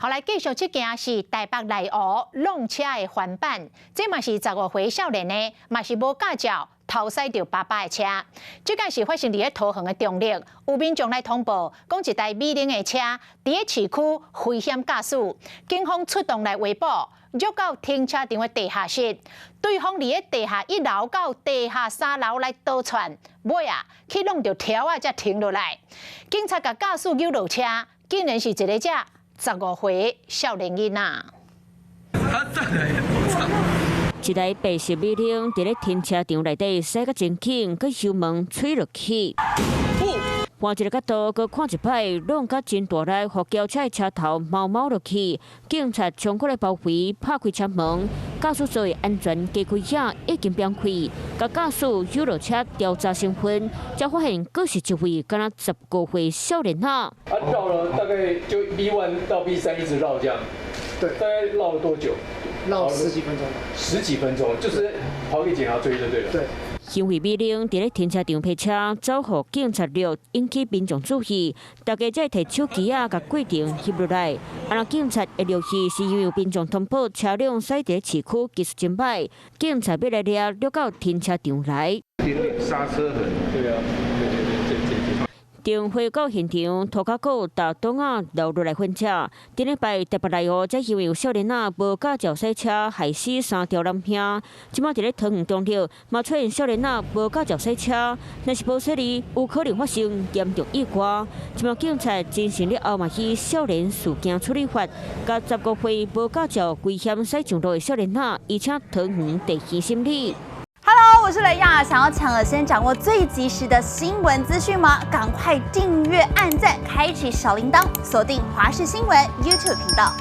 后来继续这件是台北内湖弄车的翻版，这嘛是15岁少年呢，嘛是无驾照偷驶着爸爸的车。这件事发生伫桃园的中立，有民众来通报，讲一台米冷的车伫市区危险驾驶，警方出动来围捕，入到停车场的地下室，对方伫地下1楼到地下3楼来倒窜，尾去弄着条才停落来。警察甲驾驶救落车，竟然是一个只15岁少年囡仔。一台白色米冷伫咧停车场内底驶个真紧，佮油门吹落去。换一个角度，佮看一摆，弄甲真大力，互轿车的车头毛落去。警察冲过来包围，拍开车门，驾驶座的安全加开影已经变开，甲驾驶救落车调查身份，才发现佫是一位敢若15岁少年仔。绕了大概就B1到B3一直绕这样，对，大概绕了多久？绕10几分钟吧。10几分钟，就是跑给警察追就对了。对。因为米冷伫咧停车场泊车，走互警察局，引起民众注意，大家才摕手机甲过程翕落来。那警察会留意，是因为有民众通报车辆驶伫市区技术真歹，警察要来抓，入到停车场来。点刹车痕。对啊。电回到现场，涂骹骨、大洞流落来粉车。顶礼拜台北内湖，才因为有少年仔无驾照驶车，害死3条男兄。即马伫咧桃园中立，嘛出现少年仔无驾照驶车，若是无说理，有可能发生严重意外。即马警察进行了后嘛起少年事件处理法，甲15岁无驾照危险驶上路的少年仔，移请桃园地检审理。Hello， 我是雷亚。想要抢先掌握最及时的新闻资讯吗？赶快订阅、按赞、开启小铃铛，锁定华视新闻 YouTube 频道。